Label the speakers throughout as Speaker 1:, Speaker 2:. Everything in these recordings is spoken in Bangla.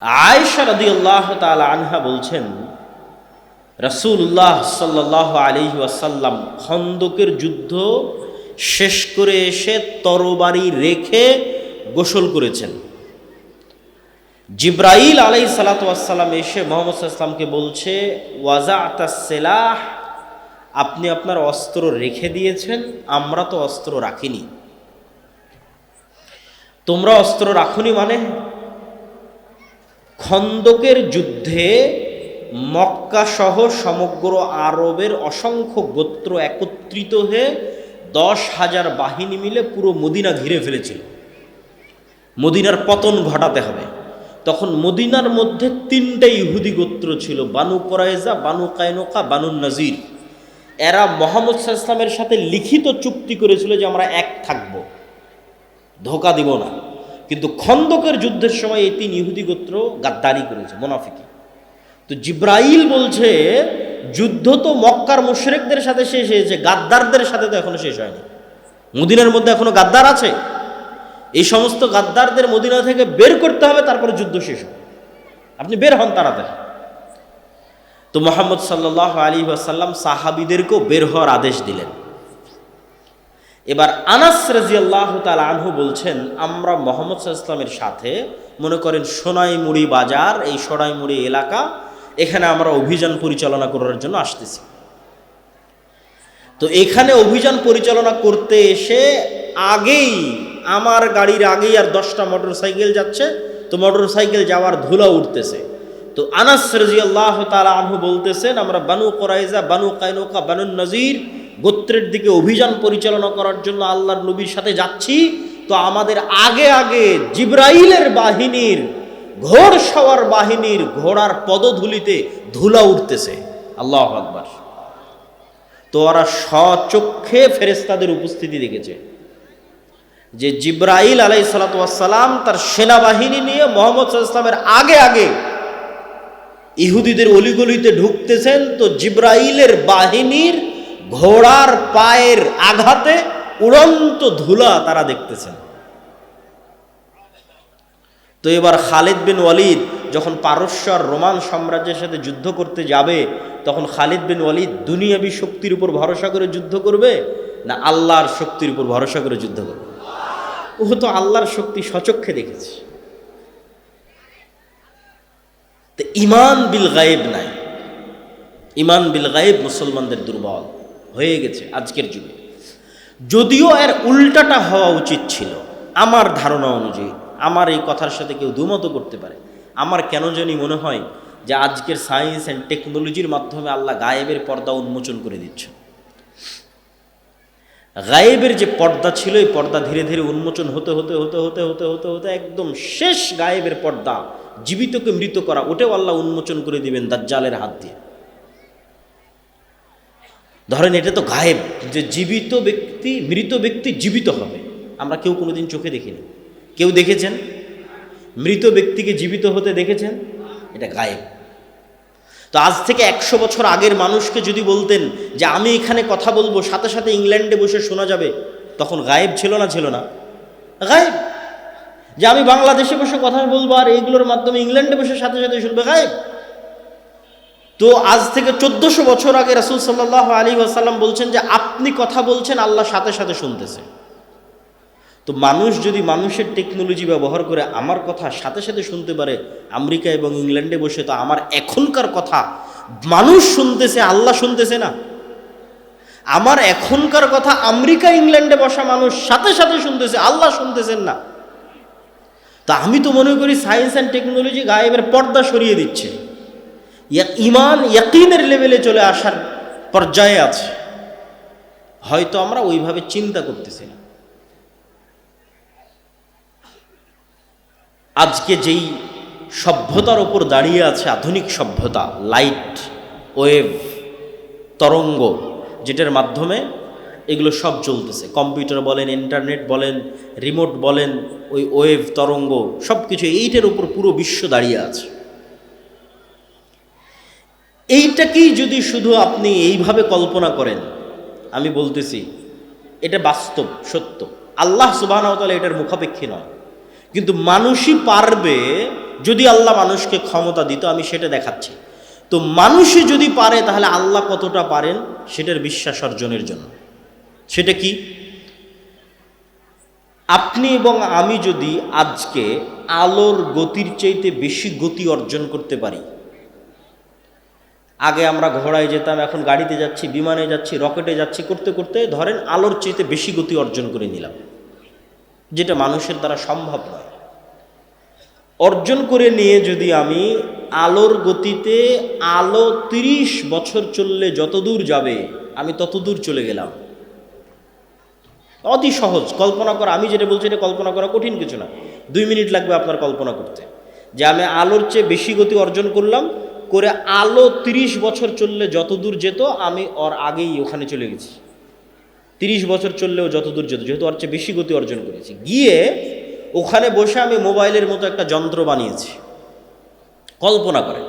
Speaker 1: আয়েশা রাদিয়াল্লাহু তাআলা আনহা বলছেন, রাসূলুল্লাহ সাল্লাল্লাহু আলাইহি ওয়াসাল্লাম খন্দকের যুদ্ধ শেষ করে এসে তরবারি রেখে গোসল করেছেন। জিবরাইল আলাইহিস সালাতু ওয়াসসালাম এসে মুহাম্মদ সাল্লাল্লাহু আলাইহি ওয়াসাল্লামকে বলছে, ওয়াজাআতাস সিলাহ, আপনি আপনার অস্ত্র রেখে দিয়েছেন, আমরা তো অস্ত্র রাখিনি। তোমরা অস্ত্র রাখনি মানে? খন্দকের যুদ্ধে মক্কা সহ সমগ্র আরবের অসংখ্য গোত্র একত্রিত হয়ে 10,000 বাহিনী মিলে পুরো মদিনা ঘিরে ফেলেছিল। মদিনার পতন ঘটাতে হবে। তখন মদিনার মধ্যে 3টে ইহুদি গোত্র ছিল, বানু কুরাইজা, বানু কায়নুকা, বানু নাজির। এরা মুহাম্মদ সাল্লাল্লাহু আলাইহি ওয়াসাল্লামের সাথে লিখিত চুক্তি করেছিল যে আমরা এক থাকব, ধোঁকা দিব না। কিন্তু খন্দকের যুদ্ধের সময় এই 3 ইহুদি গোত্র গাদ্দারি করেছে, মুনাফিকি। তো জিবরাইল বলছে, যুদ্ধ তো মক্কার মুশরিকদের সাথে শেষ হয়েছে, গাদ্দারদের সাথে তো এখনো শেষ হয়নি। মদিনার মধ্যে এখনো গাদ্দার আছে। এই সমস্ত গাদ্দারদের মদিনা থেকে বের করতে হবে, তারপরে যুদ্ধ শেষ হবে। আপনি বের হন তাড়াতাড়ি। তো মুহাম্মদ সাল্লাল্লাহু আলাইহি ওয়াসাল্লাম সাহাবীদেরকেও বের হওয়ার আদেশ দিলেন। এবার আনাস রাদিয়াল্লাহু তাআলা আনহু বলছেন, আমরা মুহাম্মদ সাল্লাল্লাহু আলাইহি ওয়াসাল্লামের সাথে, মনে করেন সোনাইমুড়ি বাজার, এই সোনাইমুড়ি এলাকা, এখানে আমরা অভিযান পরিচালনা করার জন্য আসতেছি। তো এখানে অভিযান পরিচালনা করতে এসে আগেই আমার গাড়ির আগেই আর 10টা মোটরসাইকেল যাচ্ছে। তো মোটরসাইকেল যাওয়ার ধুলা উঠতেছে। তো আনাস রাদিয়াল্লাহু তাআলা আনহু বলতেছেন, আমরা বানু কুরাইজা, বানু কায়নুকা, বানু নাজির গোত্রের দিকে অভিযান পরিচালনা করার জন্য আল্লাহর নবীর সাথে যাচ্ছি। তো আমাদের আগে আগে জিবরাইলের বাহিনীর, ঘোড় সওয়ার বাহিনীর ঘোড়ার পদধূলিতে ধুলা উঠতেছে। আল্লাহু আকবার। তো ওরা স্বচক্ষে ফেরেশতাদের উপস্থিতি দেখেছে যে জিবরাইল আলাইহিস সালাতু ওয়াস সালাম তার সেনাবাহিনী নিয়ে মুহাম্মদ সাল্লাল্লাহু আলাইহি ওয়াসাল্লামের আগে আগে ইহুদিদের অলিগলিতে ঢুকতেছেন। তো জিবরাইলের বাহিনীর ঘোড়ার পায়ের আঘাতে উড়ন্ত ধুলা তারা দেখতেছেন। তো এবার খালিদ বিন ওয়ালিদ যখন পারস্য আর রোমান সাম্রাজ্যের সাথে যুদ্ধ করতে যাবে, তখন খালিদ বিন ওয়ালিদ দুনিয়াবী শক্তির উপর ভরসা করে যুদ্ধ করবে না আল্লাহর শক্তির উপর ভরসা করে যুদ্ধ করবে? ও তো আল্লাহর শক্তি স্বচক্ষে দেখেছে। তো ঈমান বিল গায়েব নাই। ঈমান বিল গায়েব মুসলমানদের দুর্বল হয়ে গেছে আজকের যুগে। যদিও এর উল্টাটা হওয়া উচিত ছিল আমার ধারণা অনুযায়ী। আমার এই কথার সাথে কেউ দুমত করতে পারে। আমার কেন জানি মনে হয় যে আজকের সায়েন্স অ্যান্ড টেকনোলজির মাধ্যমে আল্লাহ গায়েবের পর্দা উন্মোচন করে দিচ্ছে। গায়েবের যে পর্দা ছিল, এই পর্দা ধীরে ধীরে উন্মোচন হতে হতে হতে হতে হতে হতে হতে একদম শেষ গায়েবের পর্দা, জীবিতকে মৃত করা, ওটাও আল্লাহ উন্মোচন করে দিবেন দাজ্জালের হাত দিয়ে। ধরেন এটা তো গায়েব, যে জীবিত ব্যক্তি, মৃত ব্যক্তি জীবিত হবে, আমরা কেউ কোনোদিন চোখে দেখিনি। কেউ দেখেছেন মৃত ব্যক্তিকে জীবিত হতে? দেখেছেন? এটা গায়েব। তো আজ থেকে 100 বছর আগের মানুষকে যদি বলতেন যে আমি এখানে কথা বলবো, সাথে সাথে ইংল্যান্ডে বসে শোনা যাবে, তখন গায়েব ছিল না? ছিল না গায়েব? যে আমি বাংলাদেশে বসে কথা বলবো আর এইগুলোর মাধ্যমে ইংল্যান্ডে বসে সাথে সাথে শুনবে, গায়েব। তো আজ থেকে 1400 বছর আগে রাসূল সাল্লাল্লাহু আলাইহি ওয়াসাল্লাম বলছেন যে আপনি কথা বলছেন, আল্লাহ সাথে সাথে শুনতেছে। তো মানুষ যদি মানুষের টেকনোলজি ব্যবহার করে আমার কথা সাথে সাথে শুনতে পারে আমেরিকা এবং ইংল্যান্ডে বসে, তো আমার এখনকার কথা মানুষ শুনতেছে, আল্লাহ শুনতেছে না? আমার এখনকার কথা আমেরিকা ইংল্যান্ডে বসা মানুষ সাথে সাথে শুনতেছে, আল্লাহ শুনতেছেন না। তা আমি তো মনে করি সায়েন্স অ্যান্ড টেকনোলজি গায়েবের পর্দা সরিয়ে দিচ্ছে। ঈমান ইয়াকিনের লেভেলে চলে আসার পর্যায়ে আছে। হয়তো আমরা ওইভাবে চিন্তা করতেছি না। আজকে যেই সভ্যতার ওপর দাঁড়িয়ে আছে আধুনিক সভ্যতা, লাইট, ওয়েভ, তরঙ্গ, যেটার মাধ্যমে এগুলো সব চলতেছে, কম্পিউটার বলেন, ইন্টারনেট বলেন, রিমোট বলেন, ওই ওয়েভ, তরঙ্গ, সব কিছু এইটার উপর পুরো বিশ্ব দাঁড়িয়ে আছে। এইটাকেই যদি শুধু আপনি এইভাবে কল্পনা করেন, আমি বলতেছি এটা বাস্তব, সত্য। আল্লাহ সুবহানাহু ওয়া তাআলা এটার মুখাপেক্ষী নয়। কিন্তু মানুষই পারবে যদি আল্লাহ মানুষকে ক্ষমতা দিত, আমি সেটা দেখাচ্ছি। তো মানুষই যদি পারে, তাহলে আল্লাহ কতটা পারেন সেটার বিশ্বাস অর্জনের জন্য। সেটা কি? আপনি এবং আমি যদি আজকে আলোর গতির চাইতে বেশি গতি অর্জন করতে পারি, আগে আমরা ঘোড়ায় যেতাম, এখন গাড়িতে যাচ্ছি, বিমানে যাচ্ছি, রকেটে যাচ্ছি, করতে করতে ধরেন আলোর চাইতে বেশি গতি অর্জন করে নিলাম, যেটা মানুষের দ্বারা সম্ভব নয়। অর্জন করে নিয়ে যদি আমি আলোর গতিতে আলো 30 বছর চললে যত দূর যাবে আমি তত দূর চলে গেলাম, অতি সহজ কল্পনা করা। আমি যেটা বলছি এটা কল্পনা করা কঠিন কিছু না, 2 মিনিট লাগবে আপনার কল্পনা করতে, যে আমি আলোর চেয়ে বেশি গতি অর্জন করলাম, করে আলো 30 বছর চললে যত দূর যেত আমি ওর আগেই ওখানে চলে গেছি। 30 বছর চললেও যত দূর যেত, যেহেতু ওর চেয়ে বেশি গতি অর্জন করেছি, গিয়ে ওখানে বসে আমি মোবাইলের মতো একটা যন্ত্র বানিয়েছি। কল্পনা করেন,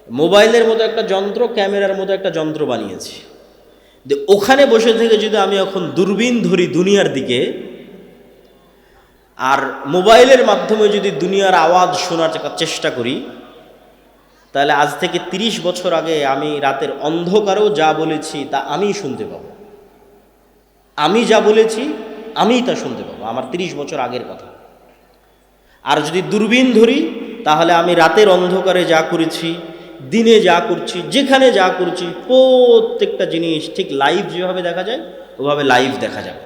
Speaker 1: মোবাইলের মতো একটা যন্ত্র, ক্যামেরার মতো একটা যন্ত্র বানিয়েছি। ওখানে বসে থেকে যদি আমি এখন দূরবীন ধরি দুনিয়ার দিকে, আর মোবাইলের মাধ্যমে যদি দুনিয়ার আওয়াজ শোনার চেষ্টা করি, তাহলে আজ থেকে 30 বছর আগে আমি রাতের অন্ধকারেও যা বলেছি তা আমিই শুনতে পাবো। আমি যা বলেছি আমিই তা শুনতে পাবো, আমার 30 বছর আগের কথা। আর যদি দূরবীন ধরি, তাহলে আমি রাতের অন্ধকারে যা করেছি, দিনে যা করছি, যেখানে যা করছি, প্রত্যেকটা জিনিস ঠিক লাইভ যেভাবে দেখা যায় ওভাবে লাইভ দেখা যাবে।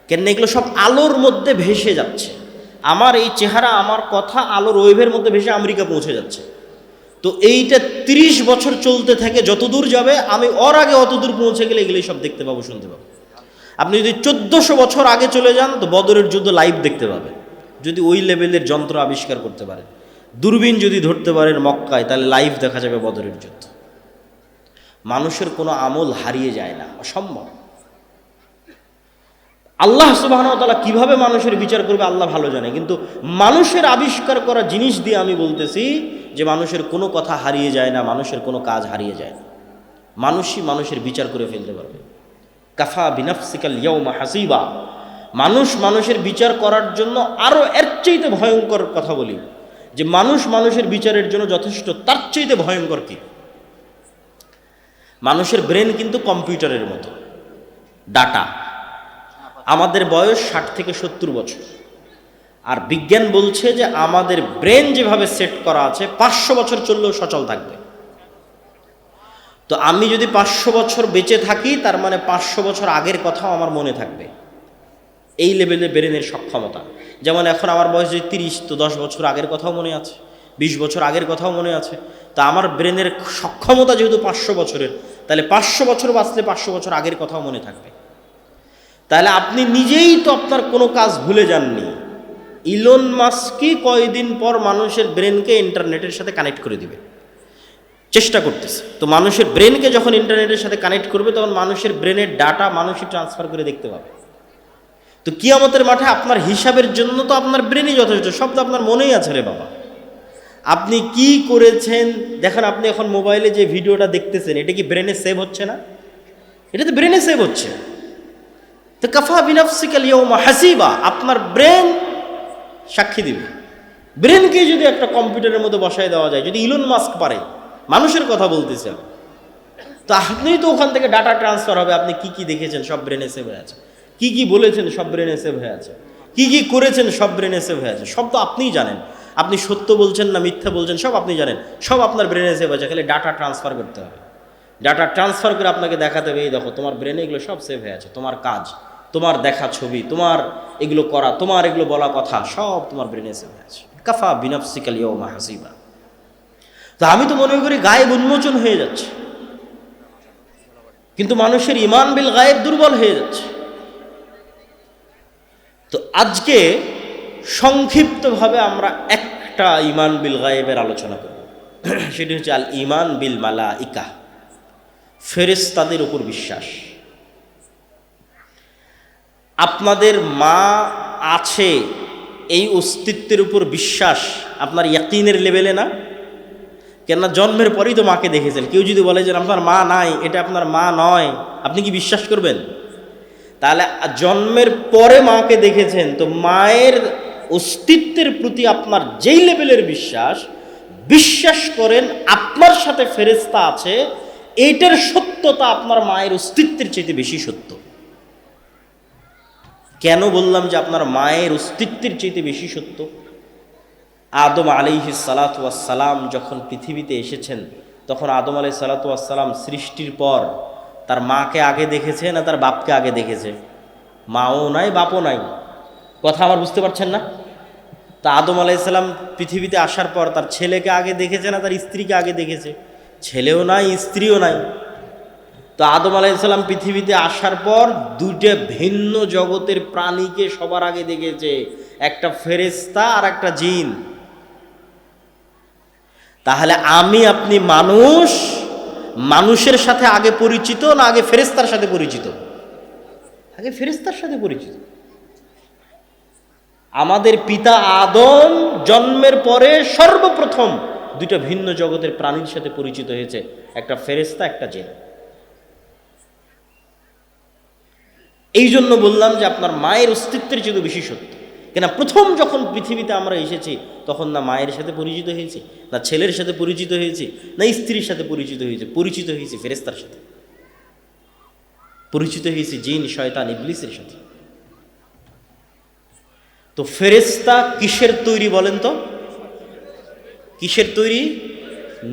Speaker 1: কেন এগুলো সব আলোর মধ্যে ভেসে যাচ্ছে। আমার এই চেহারা, আমার কথা আলোর ওয়েভের মধ্যে ভেসে আমেরিকা পৌঁছে যাচ্ছে। তো এইটা 30 বছর চলতে থাকে, যত দূর যাবে আমি ওর আগে অত দূর পৌঁছে গেলে এগুলোই সব দেখতে পাবো, শুনতে পাবো। আপনি যদি 1400 বছর আগে চলে যান, তো বদরের যুদ্ধ লাইভ দেখতে পাবেন, যদি ওই লেভেলের যন্ত্র আবিষ্কার করতে পারেন। দূরবীন যদি ধরতে পারেন মক্কায়, তাহলে লাইভ দেখা যাবে বদরের যুদ্ধ। মানুষের কোনো আমল হারিয়ে যায় না, অসম্ভব। আল্লাহ সুবহানাহু ওয়া তাআলা কিভাবে মানুষের বিচার করবে আল্লাহ ভালো জানে, কিন্তু মানুষের আবিষ্কার করা জিনিস দিয়ে আমি বলতেছি যে মানুষের কোনো কথা হারিয়ে যায় না, মানুষের কোনো কাজ হারিয়ে যায় না। মানুষই মানুষের বিচার করে ফেলতে পারবে। কাফা বিনাফসিকাল ইয়াউমা হাসিবা। মানুষ মানুষের বিচার করার জন্য আরও এর চাইতে ভয়ঙ্কর কথা বলি, যে মানুষ মানুষের বিচারের জন্য যথেষ্ট, তার চাইতে ভয়ঙ্কর কি? মানুষের ব্রেন কিন্তু কম্পিউটারের মতো, ডাটা। আমাদের বয়স 60 থেকে 70 বছর, আর বিজ্ঞান বলছে যে আমাদের ব্রেন যেভাবে সেট করা আছে 500 বছর চললেও সচল থাকবে। তো আমি যদি 500 বছর বেঁচে থাকি, তার মানে 500 বছর আগের কথাও আমার মনে থাকবে। এই লেভেলে ব্রেনের সক্ষমতা। যেমন এখন আমার বয়স যদি 30, তো 10 বছর আগের কথাও মনে আছে, 20 বছর আগের কথাও মনে আছে। তা আমার ব্রেনের সক্ষমতা যেহেতু 500 বছরের, তাহলে 500 বছর বাঁচলে 500 বছর আগের কথাও মনে থাকবে। তাহলে আপনি নিজেই তো আপনার কোনো কাজ ভুলে যাননি। ইলন মাস্কই কয়েকদিন পর মানুষের ব্রেনকে ইন্টারনেটের সাথে কানেক্ট করে দিবে, চেষ্টা করতেছে। তো মানুষের ব্রেনকে যখন ইন্টারনেটের সাথে কানেক্ট করবে, তখন মানুষের ব্রেনের ডাটা মানুষই ট্রান্সফার করে দেখতে পাবে। তো কিয়ামতের মাঠে আপনার হিসাবের জন্য তো আপনার ব্রেনই যথেষ্ট, সব তো আপনার মনেই আছে রে বাবা। আপনি কি করেছেন দেখেন, আপনি এখন মোবাইলে যে ভিডিওটা দেখতেছেন, এটা কি ব্রেনে সেভ হচ্ছে না? এটা তো ব্রেনে সেভ হচ্ছে। তো কাফা বিনাফসিকাল ইয়াউমা হাসিবা, আপনার ব্রেন সাক্ষী দিবে। ব্রেনকে যদি একটা কম্পিউটারের মধ্যে বসায় দেওয়া যায়, যদি ইলন মাস্ক পারে, মানুষের কথা বলতেছে, তো আপনিই তো ওখান থেকে ডাটা ট্রান্সফার হবে। আপনি কি কি দেখেছেন সব ব্রেনে সেভ হয়ে আছে, কি কি বলেছেন সব ব্রেনে সেভ হয়ে আছে, কি কি করেছেন সব ব্রেনে সেভ হয়ে আছে। সব তো আপনিই জানেন, আপনি সত্য বলছেন না মিথ্যা বলছেন সব আপনি জানেন, সব আপনার ব্রেনে সেভ আছে। খালি ডাটা ট্রান্সফার করতে হবে। ডাটা ট্রান্সফার করে আপনাকে দেখাতে হবে, এই দেখো তোমার ব্রেনে এগুলো সব সেভ হয়ে আছে, তোমার কাজ, তোমার দেখা ছবি, তোমার এগুলো করা, তোমার এগুলো বলা কথা, সব তোমার ব্রেনে সেভ হয়ে আছে। কাফা বিনাফসিকাল ইয়াউমা হাসিবা। তো আমি তো মনে করি গায়েব উন্মোচন হয়ে যাচ্ছে, কিন্তু মানুষের ঈমান বিল গায়েব দুর্বল হয়ে যাচ্ছে। তো আজকে সংক্ষিপ্তভাবে আমরা একটা ঈমান বিল গায়েবের আলোচনা করব, সেটি হচ্ছে আল ঈমান বিল মালাইকা, ফেরেশতাদের উপর বিশ্বাস। আপনাদের মা আছে এই অস্তিত্বের উপর বিশ্বাস আপনার ইয়াকিনের লেভেলে না? কেননা জন্মের পরেই তো মাকে দেখেছেন। কেউ যদি বলে যে আপনার মা নাই, এটা আপনার মা নয়, আপনি কি বিশ্বাস করবেন? তাহলে জন্মের পরে মাকে দেখেছেন, তো মায়ের অস্তিত্বের প্রতি আপনার যেই লেভেলের বিশ্বাস করেন আপনার সাথে ফেরেশতা আছে, এইটার সত্যতা আপনার মায়ের অস্তিত্বের চাইতে বেশি সত্য। কেন বললাম যে আপনার মায়ের অস্তিত্বের চাইতে বেশি সত্য? আদম আলাইহিস সালাতু ওয়াস সালাম যখন পৃথিবীতে এসেছেন, তখন আদম আলাইহিস সালাতু ওয়াস সালাম সৃষ্টির পর তার মাকে আগে দেখেছে না তার বাপকে আগে দেখেছে? মাও নাই বাপও নাই। কথা আমার বুঝতে পারছেন না? তা আদম আলাইহিস সালাম পৃথিবীতে আসার পর তার ছেলেকে আগে দেখেছে না তার স্ত্রীকে আগে দেখেছে? ছেলেও নাই স্ত্রীও নাই। তো আদম আলাইহিস সালাম পৃথিবীতে আসার পর দুইটা ভিন্ন জগতের প্রাণীকে সবার আগে দেখেছে, একটা ফেরেশতা আর একটা জিন। তাহলে আমি আপনি মানুষের সাথে আগে পরিচিত না আগে ফেরেশতার সাথে পরিচিত? আগে ফেরেশতার সাথে পরিচিত। আমাদের পিতা আদম জন্মের পরে সর্বপ্রথম দুইটা ভিন্ন জগতের প্রাণীর সাথে পরিচিত হয়েছে, একটা ফেরেশতা একটা জিন। এই জন্য বললাম যে আপনার মায়ের অস্তিত্বের চেয়ে বেশি সত্য। কেন প্রথম যখন পৃথিবীতে আমরা এসেছি তখন না মায়ের সাথে পরিচিত হয়েছি, না ছেলের সাথে পরিচিত হয়েছি, না স্ত্রীর সাথে পরিচিত হয়েছি ফেরেশতার সাথে, পরিচিত হয়েছি জিন শয়তান ইবলিসের সাথে। তো ফেরেশতা কিসের তৈরি বলেন তো? কিসের তৈরি?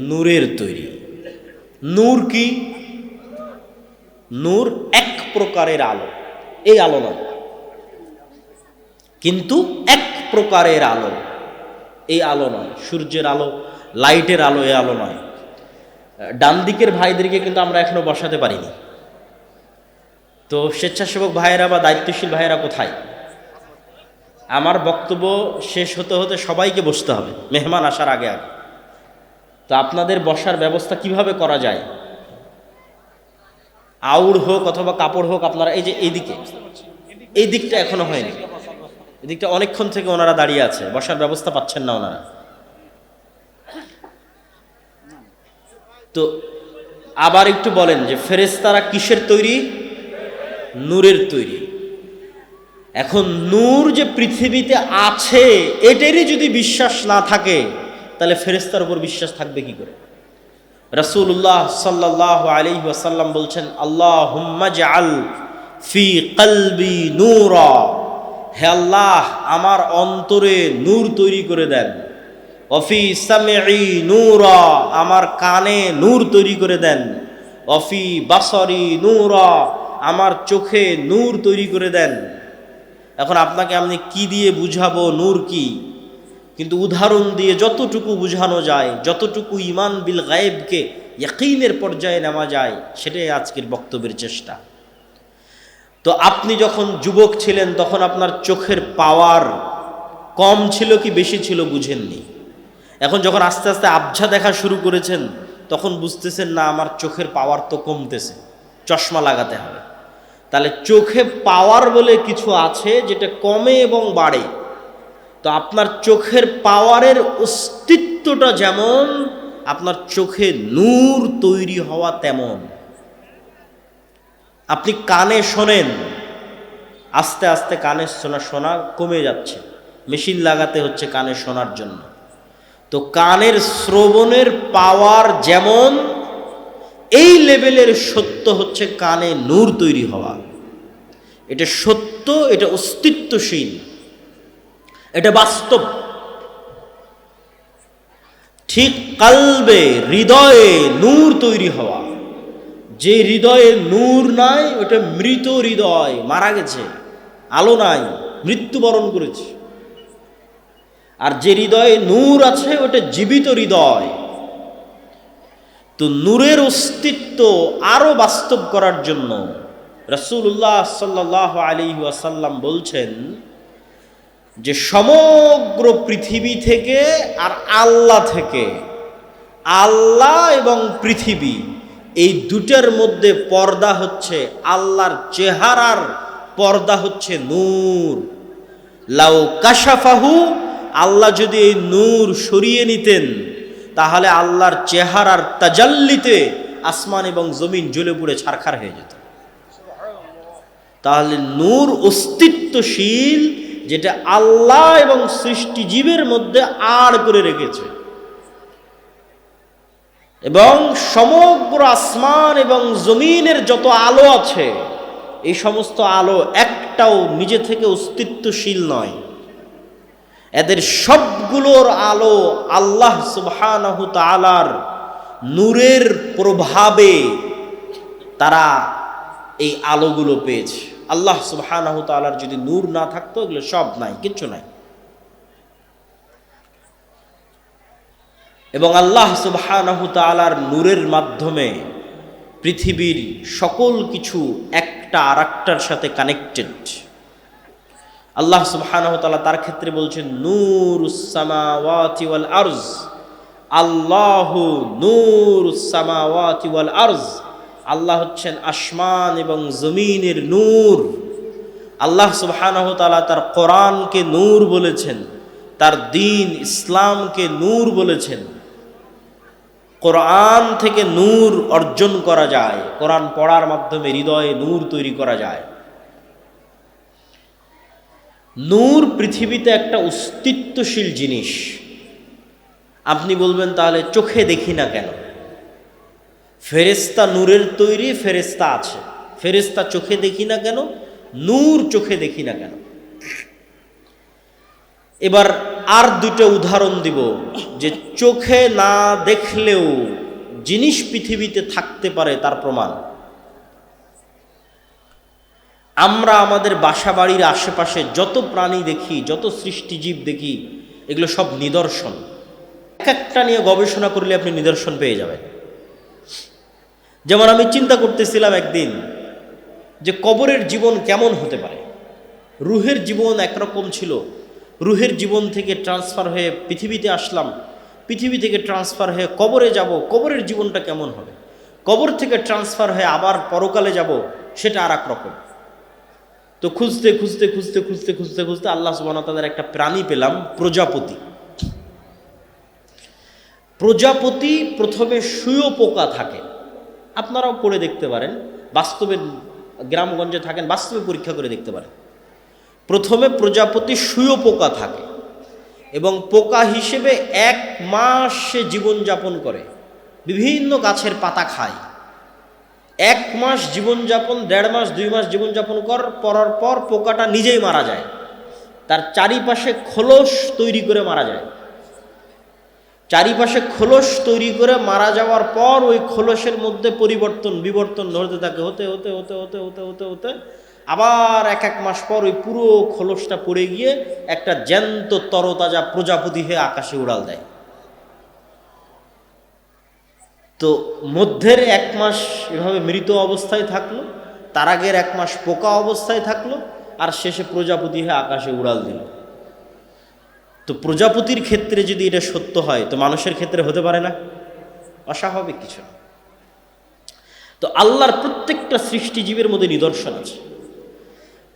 Speaker 1: নূরের তৈরি। নূর কি? নূর এক প্রকারের আলো, এই আলো নয়, কিন্তু এক প্রকারের আলো, এই আলো নয়। সূর্যের আলো, লাইটের আলো, এই আলো নয়। ডান দিকের ভাইদেরকে কিন্তু আমরা এখনো বসাতে পারিনি। তো স্বেচ্ছাসেবক ভাইয়েরা বা দায়িত্বশীল ভাইয়েরা কোথায়? আমার বক্তব্য শেষ হতে হতে সবাইকে বসতে হবে মেহমান আসার আগে আগে। তো আপনাদের বসার ব্যবস্থা কিভাবে করা যায়? আউড় হোক অথবা কাপড় হোক, আপনারা এই যে এই দিকটা এখনো হয়নি, এই দিকটা অনেকক্ষণ থেকে ওনারা দাঁড়িয়ে আছে, বসার ব্যবস্থা পাচ্ছেন না ওনারা। তো আবার একটু বলেন যে ফেরেশতারা কিসের তৈরি? নূরের তৈরি। এখন নূর যে পৃথিবীতে আছে এটারই যদি বিশ্বাস না থাকে তাহলে ফেরেশতার উপর বিশ্বাস থাকবে কি করে? রাসূলুল্লাহ সাল্লাল্লাহু আলাইহি ওয়াসাল্লাম বলছেন, আল্লাহুম্মা জাআল ফি কলবি নূরা, হে আল্লাহ আমার অন্তরে নূর তৈরি করে দেন। ওয়াফি সামঈ নূরা, আমার কানে নূর তৈরি করে দেন। ওয়াফি বাসরি নূরা, আমার চোখে নূর তৈরি করে দেন। এখন আপনাকে আমি কি দিয়ে বুঝাবো নূর কি? কিন্তু উদাহরণ দিয়ে যতটুকু বুঝানো যায়, যতটুকু ঈমান বিল গায়েবকে ইয়াকিনের পর্যায়ে নেওয়া যায়, সেটাই আজকের বক্তব্যের চেষ্টা। তো আপনি যখন যুবক ছিলেন তখন আপনার চোখের পাওয়ার কম ছিল কি বেশি ছিল বুঝেননি। এখন যখন আস্তে আস্তে আবঝা দেখা শুরু করেছেন তখন বুঝতেছেন না আমার চোখের পাওয়ার তো কমতেছে, চশমা লাগাতে হবে। তাহলে চোখে পাওয়ার বলে কিছু আছে যেটা কমে এবং বাড়ে। তো আপনার চোখের পাওয়ারের অস্তিত্বটা যেমন, আপনার চোখে নূর তৈরি হওয়া তেমন। আপনি কানে শোনেন, আস্তে আস্তে কানে শোনা কমে যাচ্ছে, মেশিন লাগাতে হচ্ছে কানে শোনার জন্য। তো কানের শ্রবণের পাওয়ার যেমন, এই লেভেলের সত্য হচ্ছে কানে নূর তৈরি হওয়া। এটা সত্য, এটা অস্তিত্বশীল, এটা বাস্তব। ঠিক কালবে হৃদয়ে নূর তৈরি হওয়া, যে হৃদয়ে নূর নাই ওটা মৃত হৃদয়, মারা গেছে, আলো নাই, মৃত্যুবরণ করেছে। আর যে হৃদয়ে নূর আছে ওটা জীবিত হৃদয়। তো নূরের অস্তিত্ব আরো বাস্তব করার জন্য রাসূলুল্লাহ সাল্লাল্লাহু আলাইহি ওয়াসাল্লাম বলছেন যে সমগ্র পৃথিবী থেকে আর আল্লাহ থেকে, আল্লাহ এবং পৃথিবী এই দুটার মধ্যে পর্দা হচ্ছে আল্লাহর চেহারার পর্দা হচ্ছে নূর। লাউ কাশাফাহু, আল্লাহ যদি এই নূর সরিয়ে নিতেন তাহলে আল্লাহর চেহারার তাজাল্লিতে আসমান এবং জমিন জ্বলে পুড়ে ছারখার হয়ে যেত। তাহলে নূর অস্তিত্বশীল, যেটা আল্লাহ এবং সৃষ্টিজীবের মধ্যে আড় করে রেখেছে, এবং সমগ্র আসমান এবং জমিনের যত আলো আছে এই সমস্ত আলো একটাও নিজে থেকে অস্তিত্বশীল নয়। এদের সবগুলোর আলো আল্লাহ সুবহানাহু তাআলার নূরের প্রভাবে তারা এই আলোগুলো পেয়েছে। আল্লাহ সুবহানাহু তাআলার যদি নূর না থাকতো এগুলো সব নাই, কিচ্ছু নাই। এবং আল্লাহ সুবহানাহু তাআলার নূরের মাধ্যমে পৃথিবীর সকল কিছু একটা আরেকটার সাথে কানেক্টেড। আল্লাহ সুবহানাহু তাআলা তার ক্ষেত্রে বলছেন নূরুস সামাওয়াতি ওয়াল আরজ, আল্লাহু নূরুস সামাওয়াতি ওয়াল আরজ, আল্লাহ হচ্ছেন আসমান এবং জমিনের নূর। আল্লাহ সুবহানাহু তাআলা তার কোরআনকে নূর বলেছেন, তার দ্বীন ইসলামকে নূর বলেছেন। কোরআন থেকে নূর অর্জন করা যায়, কোরআন পড়ার মাধ্যমে হৃদয়ে নূর তৈরি করা যায়। নূর পৃথিবীতে একটা অস্তিত্বশীল জিনিস। আপনি বলবেন তাহলে চোখে দেখি না কেন? ফেরেশতা নূরের তৈরি, ফেরেশতা আছে, ফেরেশতা চোখে দেখি না কেন? নূর চোখে দেখি না কেন? এবার আর দুটো উদাহরণ দিব যে চোখে না দেখলেও জিনিস পৃথিবীতে থাকতে পারে তার প্রমাণ। আমরা আমাদের বাসা বাড়ির আশেপাশে যত প্রাণী দেখি, যত সৃষ্টিজীব দেখি, এগুলো সব নিদর্শন। এক একটা নিয়ে গবেষণা করলে আপনি নিদর্শন পেয়ে যাবেন। যেমন আমি চিন্তা করতেছিলাম একদিন যে কবরের জীবন কেমন হতে পারে। রুহের জীবন একরকম ছিল, রুহের জীবন থেকে ট্রান্সফার হয়ে পৃথিবীতে আসলাম, পৃথিবী থেকে ট্রান্সফার হয়ে কবরে যাব, কবরের জীবনটা কেমন হবে। কবর থেকে ট্রান্সফার হয়ে আবার পরকালে যাব, সেটা আর এক রকম। তো খুঁজতে খুঁজতে খুঁজতে খুঁজতে খুঁজতে খুঁজতে আল্লাহ সুবহানাহু ওয়া তাআলার একটা প্রাণী পেলাম, প্রজাপতি। প্রজাপতি প্রথমে শুঁয়োপোকা থাকে, আপনারাও পড়ে দেখতে পারেন, বাস্তবে গ্রামগঞ্জে থাকেন, বাস্তবে পরীক্ষা করে দেখতে পারেন। প্রথমে প্রজাপতি শুঁয়োপোকা থাকে এবং পোকা হিসেবে 1 মাস সে জীবনযাপন করে, বিভিন্ন গাছের পাতা খায়। 1 মাস জীবনযাপন, 1.5 মাস 2 মাস জীবনযাপন করার পর পোকাটা নিজেই মারা যায়। তার চারিপাশে খোলস তৈরি করে মারা যায়। চারিপাশে খোলস তৈরি করে মারা যাওয়ার পর ওই খোলসের মধ্যে বিবর্তন হতে থাকে, হতে হতে হতে হতে হতে হতে হতে আবার 1 মাস পর ওই পুরো খোলসটা পড়ে গিয়ে একটা জ্যান্ত তরতাজা প্রজাপতি হয়ে আকাশে উড়াল দেয়। তো মধ্যের 1 মাস এভাবে মৃত অবস্থায় থাকলো, তার আগের 1 মাস পোকা অবস্থায় থাকলো, আর শেষে প্রজাপতি হয়ে আকাশে উড়াল দিল। তো প্রজাপতির ক্ষেত্রে যদি এটা সত্য হয় তো মানুষের ক্ষেত্রে হতে পারে না? অস্বাভাবিক কিছু না। তো আল্লাহর প্রত্যেকটা সৃষ্টিজীবের মধ্যে নিদর্শন আছে।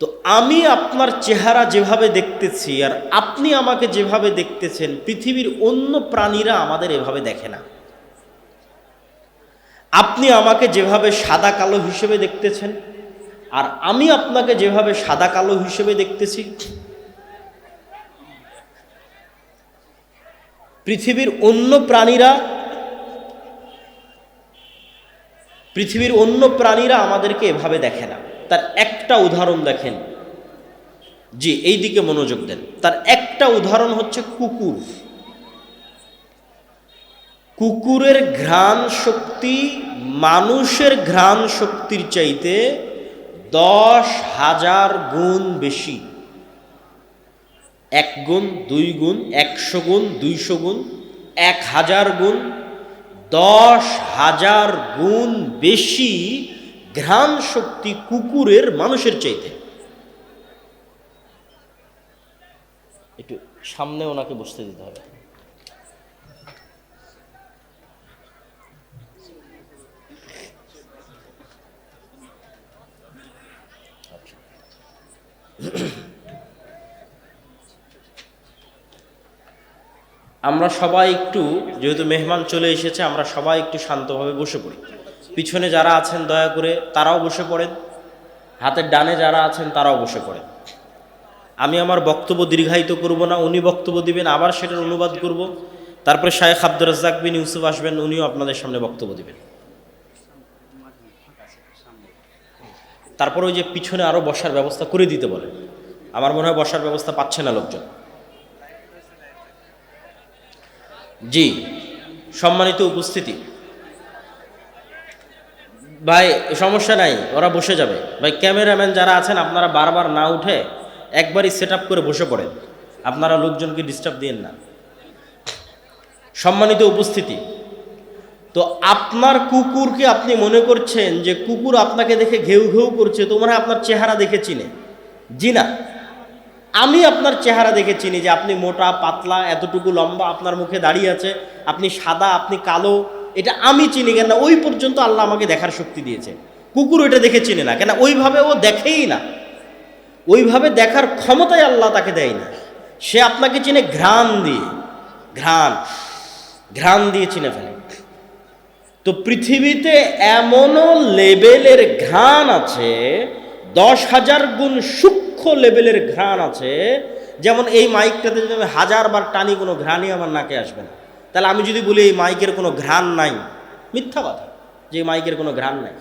Speaker 1: তো আমি আপনার চেহারা যেভাবে দেখতেছি আর আপনি আমাকে যেভাবে দেখতেছেন, পৃথিবীর অন্য প্রাণীরা আমাদের এভাবে দেখে না। আপনি আমাকে যেভাবে সাদা কালো হিসেবে দেখতেছেন আর আমি আপনাকে যেভাবে সাদা কালো হিসেবে দেখতেছি, পৃথিবীর অন্য প্রাণীরা আমাদেরকে এভাবে দেখে না। তার একটা উদাহরণ দেখেন, জি এই দিকে মনোযোগ দেন। তার একটা উদাহরণ হচ্ছে কুকুর। কুকুরের ঘ্রাণ শক্তি মানুষের ঘ্রাণ শক্তির চাইতে 10,000 গুণ বেশি। 1 গুণ, 2 গুণ, 100 গুণ, 200 গুণ, 1000 গুণ, 10,000 গুণ বেশি ঘ্রাণ শক্তি কুকুরের মানুষের চাইতে। একটু সামনে ওনাকে বসতে দিতে হবে। আমরা সবাই একটু, যেহেতু মেহমান চলে এসেছে, আমরা সবাই একটু শান্তভাবে বসে পড়ি। পিছনে যারা আছেন দয়া করে তারাও বসে পড়েন, হাতের ডানে যারা আছেন তারাও বসে পড়েন। আমি আমার বক্তব্য দীর্ঘায়িত করব না, উনি বক্তব্য দিবেন, আবার সেটার অনুবাদ করব, তারপরে শায়েখ আব্দুর রাজ্জাক বিন ইউসুফ আসবেন, উনিও আপনাদের সামনে বক্তব্য দিবেন। তারপরে ওই যে পিছনে আরও বসার ব্যবস্থা করে দিতে বলেন, আমার মনে হয় বসার ব্যবস্থা পাচ্ছে না লোকজন। জি, সম্মানিত উপস্থিতি, ভাই সমস্যা নাই, ওরা বসে যাবে। ভাই ক্যামেরাম্যান যারা আছেন আপনারা বারবার না উঠে একবারই সেট আপ করে বসে পড়েন, আপনারা লোকজনকে ডিস্টার্ব দিয়েন না। সম্মানিত উপস্থিতি, তো আপনার কুকুরকে আপনি মনে করছেন যে কুকুর আপনাকে দেখে ঘেউ ঘেউ করছে, তোমরা আপনার চেহারা দেখে চিনে। জি না, আমি আপনার চেহারা দেখে চিনি যে আপনি মোটা পাতলা, এতটুকু লম্বা, আপনার মুখে দাঁড়িয়ে আছে, আপনি সাদা, আপনি কালো, এটা আমি চিনি। কেন ওই পর্যন্ত আল্লাহ আমাকে দেখার শক্তি দিয়েছে, কুকুর ওইটা দেখে চিনে না, কেন ওইভাবে ও দেখেই না, ওইভাবে দেখার ক্ষমতাই আল্লাহ তাকে দেয়নি। সে আপনাকে চিনে ঘ্রাণ দিয়ে, ঘ্রাণ দিয়ে চিনে ফেলে। তো পৃথিবীতে এমনও লেভেলের ঘ্রাণ আছে, 10,000 গুণ সূক্ষ্ম লেভেলের ঘ্রাণ আছে। যেমন এই মাইকটাতে যদি আমি 1000 বার টানি, কোনো ঘ্রাণই আমার নাকে আসবে না। তাহলে আমি যদি বলি এই মাইকের কোনো ঘ্রাণ নাই, মিথ্যা কথা, যে এই মাইকের কোনো ঘ্রাণ নাই।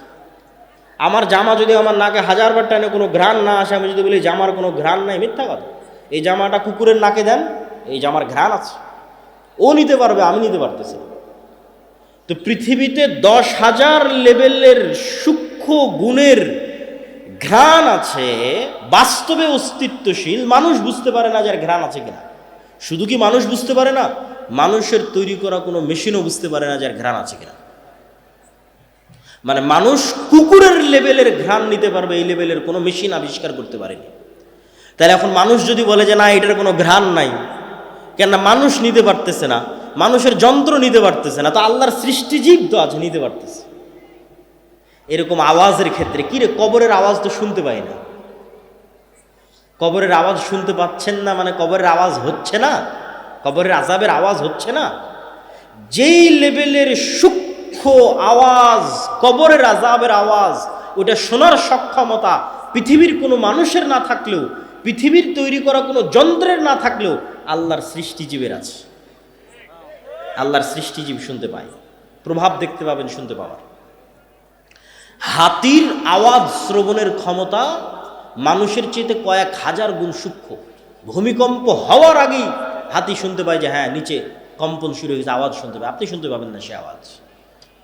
Speaker 1: আমার জামা যদি আমার নাকে 1000 বার টানে কোনো ঘ্রাণ না আসে, আমি যদি বলি জামার কোনো ঘ্রাণ নাই, মিথ্যা কথা। এই জামাটা কুকুরের নাকে দেন, এই জামার ঘ্রাণ আছে, ও নিতে পারবে, আমি নিতে পারতেছি। তো পৃথিবীতে 10,000 লেভেলের সূক্ষ্ম গুণের ঘ্রাণ আছে, বাস্তবে অস্তিত্বশীল। মানুষ বুঝতে পারে না যার ঘ্রাণ আছে কিনা। শুধু কি মানুষ বুঝতে পারে না, মানুষের তৈরি করা কোনো মেশিনও বুঝতে পারে না যার ঘ্রাণ আছে কিনা। মানে মানুষ কুকুরের লেভেলের ঘ্রাণ নিতে পারবে, এই লেভেলের কোনো মেশিন আবিষ্কার করতে পারেনি। তাহলে এখন মানুষ যদি বলে যে না এটার কোনো ঘ্রাণ নাই, কেন মানুষ নিতে পারতেছে না, মানুষের যন্ত্র নিতে পারতেছে না, তো আল্লাহর সৃষ্টিজীব তো আছে, নিতে পারতেছে। এরকম আওয়াজের ক্ষেত্রে কি রে, কবরের আওয়াজ তো শুনতে পাই না। কবরের আওয়াজ শুনতে পাচ্ছেন না মানে কবরের আওয়াজ হচ্ছে না, কবরের আযাবের আওয়াজ হচ্ছে না। যেই লেভেলের সূক্ষ্ম আওয়াজ কবরের আযাবের আওয়াজ, ওটা শোনার সক্ষমতা পৃথিবীর কোনো মানুষের না থাকলেও, পৃথিবীর তৈরি করা কোনো যন্ত্রের না থাকলেও আল্লাহর সৃষ্টিজীবের আছে। আল্লাহর সৃষ্টিজীব শুনতে পায়, প্রভাব দেখতে পাবেন, শুনতে পাওয়ার। হাতির আওয়াজ শ্রবণের ক্ষমতা মানুষের চেয়ে কয়েক হাজার গুণ সূক্ষ্ম। ভূমিকম্প হওয়ার আগেই হাতি শুনতে পায় যে হ্যাঁ নিচে কম্পন শুরু হয়েছে, আওয়াজ শুনতে পায়। আপনি শুনতে পাবেন না সে আওয়াজ,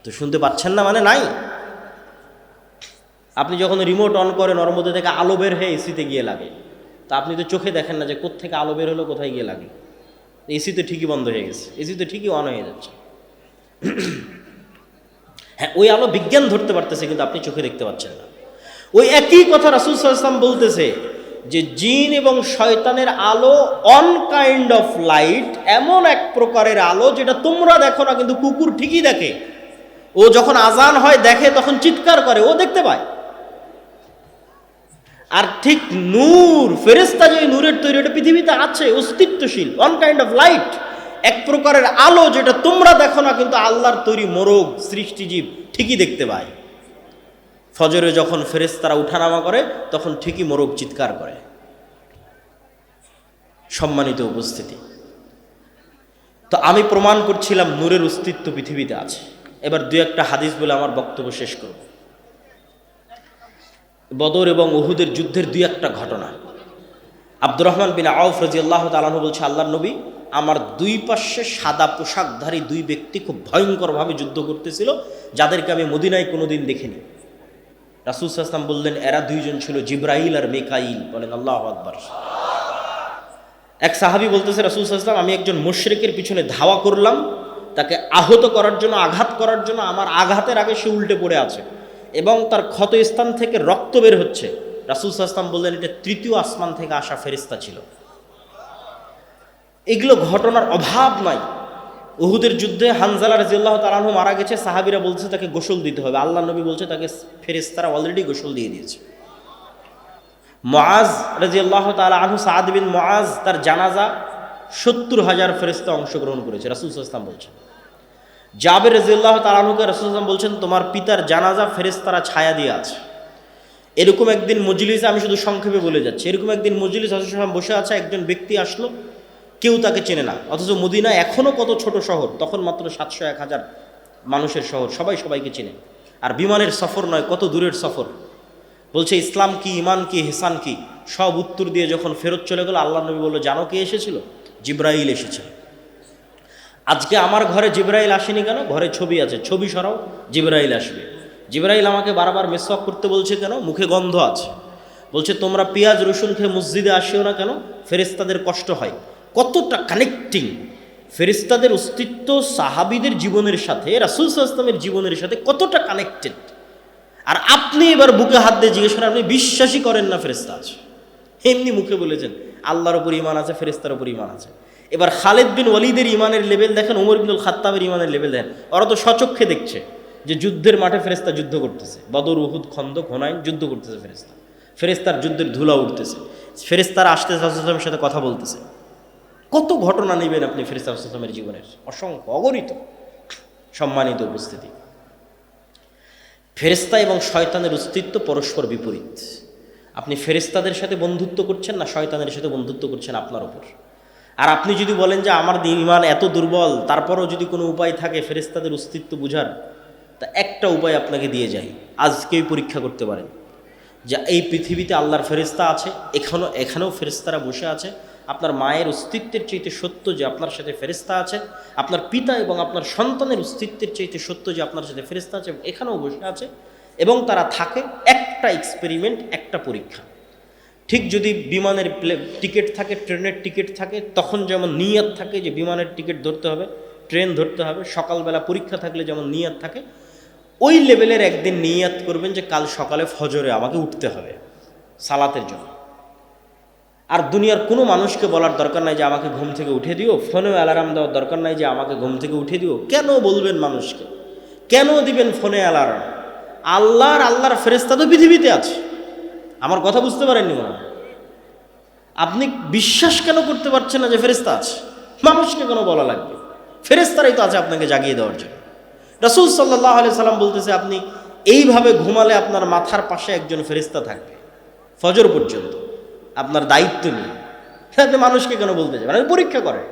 Speaker 1: তো শুনতে পাচ্ছেন না মানে নাই। আপনি যখন রিমোট অন করেন, ওর মধ্যে থেকে আলো বের হয়ে এসিতে গিয়ে লাগে, তা আপনি তো চোখে দেখেন না যে কোত্থেকে আলো বের হলো, কোথায় গিয়ে লাগে। এসি তো ঠিকই বন্ধ হয়ে গেছে, এসি তো ঠিকই অন হয়ে যাচ্ছে। হ্যাঁ, ওই আলো বিজ্ঞান ধরতে পারতেছে, কিন্তু আপনি চোখে দেখতে পাচ্ছেন না। ওই একই কথা রাসূল সাল্লাল্লাহু আলাইহি ওয়াসাল্লাম বলতেছে যে জিন এবং শয়তানের আলো অন কাইন্ড অফ লাইট, এমন এক প্রকারের আলো যেটা তোমরা দেখো না, কিন্তু কুকুর ঠিকই দেখে। ও যখন আজান হয় দেখে, তখন চিৎকার করে, ও দেখতে পায়। আর ঠিক নূর, ফেরেশতা যে নূরের তৈরি, এটা পৃথিবীতে আছে, অস্তিত্বশীল, অন কাইন্ড অফ লাইট, এক প্রকারের আলো যেটা তোমরা দেখো না, কিন্তু আল্লাহর তৈরি মোরগ সৃষ্টিজীব ঠিকই দেখতে পায়। ফজরে যখন ফেরেশতারা উঠানামা করে, তখন ঠিকই মোরগ চিৎকার করে। সম্মানিত উপস্থিতি, তো আমি প্রমাণ করছিলাম নূরের অস্তিত্ব পৃথিবীতে আছে। এবার দুই একটা হাদিস বলে আমার বক্তব্য শেষ করব। বদর এবং উহুদের যুদ্ধের দুই একটা ঘটনা। আব্দুর রহমান বিন আউফ রাদিয়াল্লাহু তাআলা আনহু বলছে, আল্লাহর নবী, আমার দুই পাশে সাদা পোশাকধারী দুই ব্যক্তি খুব ভয়ঙ্করভাবে যুদ্ধ করতেছিল, যাদেরকে আমি মদিনায় কোনোদিন দেখিনি। রাসূল সাল্লাল্লাহু আলাইহি ওয়াসাল্লাম বললেন, এরা দুইজন ছিল জিবরাইল আর মিকাইল। বলেন আল্লাহু আকবার। এক সাহাবী বলতেছে, রাসূল সাল্লাল্লাহু আলাইহি ওয়াসাল্লাম, আমি একজন মুশরিকের পিছনে ধাওয়া করলাম, তাকে আহত করার জন্য, আঘাত করার জন্য। আমার আঘাতের আগে সে উল্টে পড়ে আছে এবং তার ক্ষত স্থান থেকে রক্ত বের হচ্ছে। রাসূল সাল্লাল্লাহু আলাইহি ওয়াসাল্লাম বললেন, এটা তৃতীয় আসমান থেকে আসা ফেরেশতা ছিল। এগুলো ঘটনার অভাব নাই। উহুদের যুদ্ধে হানজালা রাদিয়াল্লাহু তাআলা আনহু মারা গেছে, সাহাবীরা বলছে তাকে গোসল দিতে হবে। আল্লাহর নবী বলছে তাকে ফেরেশতারা অলরেডি গোসল দিয়ে দিয়েছে। মুআজ রাদিয়াল্লাহু তাআলা আনহু, সাদ বিন মুআজ, তার জানাজা 70,000 ফেরেশতা অংশগ্রহণ করেছে, রাসূল সাল্লাল্লাহু আলাইহি ওয়াসাল্লাম বলছেন। জাবের রাদিয়াল্লাহু তাআলা আনহুকে রাসূল সাল্লাল্লাহু আলাইহি ওয়াসাল্লাম বলছেন, তোমার পিতার জানাজা ফেরেশতারা ছায়া দিয়ে আছে। এরকম একদিন মজলিসে, আমি শুধু সংক্ষেপে বলে যাচ্ছি, এরকম একদিন মজলিস হযরত বসে আছে, একজন ব্যক্তি আসলো, কেউ তাকে চেনে না, অথচ মদিনা এখনও কত ছোট শহর, তখন মাত্র 700-1000 মানুষের শহর, সবাই সবাইকে চেনে। আর বিমানের সফর নয়, কত দূরের সফর। বলছে ইসলাম কি, ইমান কি, হেসান কি, সব উত্তর দিয়ে যখন ফেরত চলে গেল, আল্লাহ নবী বলল, জানো কে এসেছিল? জিব্রাইল এসেছিল। আজকে আমার ঘরে জিব্রাইল আসেনি কেন? ঘরে ছবি আছে, ছবি সরাও, জিব্রাইল আসবে। জিব্রাইল আমাকে বারবার মেসওয়াক করতে বলছে কেন? মুখে গন্ধ আছে। বলছে তোমরা পেঁয়াজ রসুন খেয়ে মসজিদে আসিও না কেন? ফেরেশতাদের কষ্ট হয়। কতটা কানেক্টিং! ফেরেশতাদের অস্তিত্ব সাহাবীদের জীবনের সাথে, রাসূল সাল্লাল্লাহু আলাইহি ওয়াসাল্লামের জীবনের সাথে কতটা কানেক্টেড। আর আপনি এবার বুকে হাত দিয়ে জিজ্ঞেস করেন, আপনি বিশ্বাসই করেন না ফেরেশতা আছে। এমনি মুখে বলেছেন আল্লাহর উপর ঈমান আছে, ফেরেশতার উপর ঈমান আছে। এবার খালিদ বিন ওয়ালিদের ঈমানের লেভেল দেখেন, ওমর ইবনুল খাত্তাবের ঈমানের লেভেল দেখেন। ওরা তো স্বচক্ষে দেখছে যে যুদ্ধের মাঠে ফেরেশতা যুদ্ধ করতেছে, বদর, উহুদ, খন্দক, হুনাইন যুদ্ধ করতেছে ফেরেশতা। ফেরেশতার যুদ্ধের ধুলা উঠতেছে, ফেরেশতারা আসতেছে, রাসূল সাল্লাল্লাহু আলাইহি ওয়াসাল্লামের সাথে কথা বলতেছে। কত ঘটনা নেবেন আপনি ফেরেশতা সাল্লাল্লাহু আলাইহি ওয়াসাল্লামের জীবনের, অসংখ্য, অগণিত। সম্মানিত উপস্থিতি, ফেরেশতা এবং শয়তানের অস্তিত্ব পরস্পর বিপরীত। আপনি ফেরেশতাদের সাথে বন্ধুত্ব করছেন না শয়তানের সাথে বন্ধুত্ব করছেন আপনার উপর। আর আপনি যদি বলেন যে আমার ঈমান এত দুর্বল, তারপরও যদি কোনো উপায় থাকে ফেরেশতাদের অস্তিত্ব বুঝার, তা একটা উপায় আপনাকে দিয়ে যাই, আজকেই পরীক্ষা করতে পারেন যে এই পৃথিবীতে আল্লাহর ফেরেশতা আছে, এখানেও ফেরেশতারা বসে আছে। আপনার মায়ের অস্তিত্বের চাইতে সত্য যে আপনার সাথে ফেরেশতা আছে, আপনার পিতা এবং আপনার সন্তানের অস্তিত্বের চাইতে সত্য যে আপনার সাথে ফেরেশতা আছে, এখানেও বসে আছে এবং তারা থাকে। একটা এক্সপেরিমেন্ট, একটা পরীক্ষা। ঠিক যদি বিমানের টিকিট থাকে, ট্রেনের টিকিট থাকে, তখন যেমন নিয়ত থাকে যে বিমানের টিকিট ধরতে হবে, ট্রেন ধরতে হবে, সকালবেলা পরীক্ষা থাকলে যেমন নিয়ত থাকে, ওই লেভেলের একদিন নিয়ত করবেন যে কাল সকালে ফজরে আমাকে উঠতে হবে সালাতের জন্য। আর দুনিয়ার কোনো মানুষকে বলার দরকার নাই যে আমাকে ঘুম থেকে উঠে দিও, ফোনেও অ্যালার্ম দেওয়ার দরকার নাই যে আমাকে ঘুম থেকে উঠে দিও। কেন বলবেন মানুষকে? কেন দিবেন ফোনে অ্যালার্ম? আল্লাহর ফেরেশতা তো পৃথিবীতে আছে। আমার কথা বুঝতে পারেননি মনে হয়? আপনি বিশ্বাস কেন করতে পারছেন না যে ফেরেশতা আছে? মানুষকে কেন বলা লাগবে? ফেরেশতারাই তো আছে আপনাকে জাগিয়ে দেওয়ার জন্য। রাসূল সাল্লাল্লাহু আলাইহি সাল্লাম বলতেছে, আপনি এইভাবে ঘুমালে আপনার মাথার পাশে একজন ফেরেশতা থাকবে ফজর পর্যন্ত, আপনার দায়িত্ব নিয়ে। আপনি মানুষকে কেন বলতে যাবেন? আপনি পরীক্ষা করেন।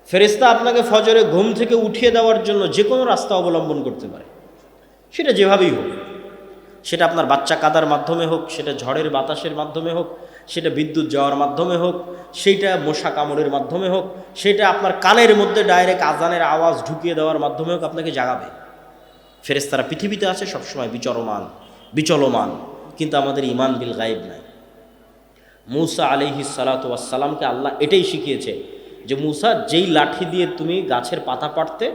Speaker 1: ফেরেশতা আপনাকে ফজরে ঘুম থেকে উঠিয়ে দেওয়ার জন্য যে কোনো রাস্তা অবলম্বন করতে পারে, সেটা যেভাবেই হোক। সেটা আপনার বাচ্চা কাদার মাধ্যমে হোক, সেটা ঝড়ের বাতাসের মাধ্যমে হোক, সেটা বিদ্যুৎ যাওয়ার মাধ্যমে হোক, সেটা মশা কামড়ের মাধ্যমে হোক, সেটা আপনার কানের মধ্যে ডাইরেক্ট আজানের আওয়াজ ঢুকিয়ে দেওয়ার মাধ্যমে হোক, আপনাকে জাগাবে। ফেরেশতারা পৃথিবীতে আছে সবসময়, বিচলমান, কিন্তু আমাদের ঈমান বিল গায়েব নাই। মূসা আলাইহিস সালাতু ওয়াস সালামকে আল্লাহ এটাই শিখিয়েছে যে মূসা, যেই লাঠি দিয়ে তুমি গাছের পাতা পাড়তে,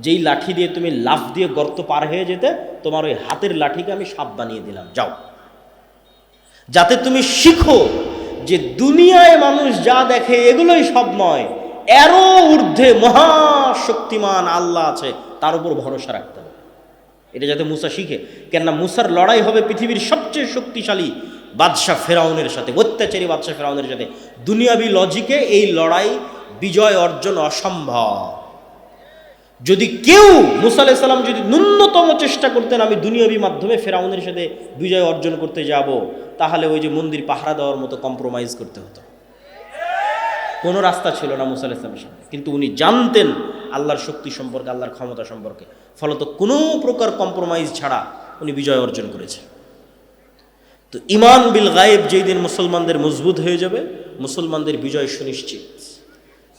Speaker 1: যেই লাঠি দিয়ে তুমি লাফ দিয়ে গর্ত পার হয়ে যেতে, তোমার ওই হাতের লাঠিকে আমি সাপ বানিয়ে দিলাম, যাও। যাতে তুমি শিখো যে দুনিয়ায় মানুষ যা দেখে এগুলোই সব নয়, এরও ঊর্ধ্বে মহাশক্তিমান আল্লাহ আছে, তার উপর ভরসা রাখতে হবে। এটা যাতে মূসা শিখে। কেননা মূসার লড়াই হবে পৃথিবীর সবচেয়ে শক্তিশালী বাদশাহ ফেরাউনের সাথে, অত্যাচারী বাদশাহ ফেরাউনের সাথে। দুনিয়াবি লজিকে এই লড়াই বিজয় অর্জন অসম্ভব। যদি কেউ, মূসা আলাইহিস সালাম যদি ন্যূনতম চেষ্টা করতেন আমি দুনিয়াবি মাধ্যমে ফেরাউনের সাথে বিজয় অর্জন করতে যাব, তাহলে ওই যে মন্দির পাহারা দেওয়ার মতো কম্প্রোমাইজ করতে হতো। কোনো রাস্তা ছিল না মূসা আলাইহিস সালামের সামনে। কিন্তু উনি জানতেন আল্লাহর শক্তি সম্পর্কে, আল্লাহর ক্ষমতা সম্পর্কে, ফলত কোনো প্রকার কম্প্রোমাইজ ছাড়া উনি বিজয় অর্জন করেছেন। তো ঈমান বিল গায়েব যেই দিন মুসলমানদের মজবুত হয়ে যাবে, মুসলমানদের বিজয় সুনিশ্চিত।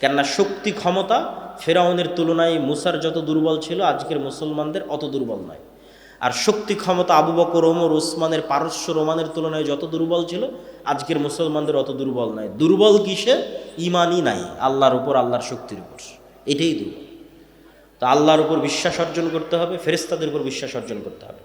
Speaker 1: কেননা শক্তি ক্ষমতা ফেরাউনের তুলনায় মূসার যত দুর্বল ছিল, আজকের মুসলমানদের অত দুর্বল নয়। আর শক্তি ক্ষমতা আবু বকর, ওমর, ওসমানের, পারস্য রোমানের তুলনায় যত দুর্বল ছিল, আজকের মুসলমানদের অত দুর্বল নয়। দুর্বল কিসে? ঈমানই নাই আল্লাহর উপর, আল্লাহর শক্তির উপর, এটাই দুর্বল। তো আল্লাহর উপর বিশ্বাস অর্জন করতে হবে, ফেরেশতাদের উপর বিশ্বাস অর্জন করতে হবে।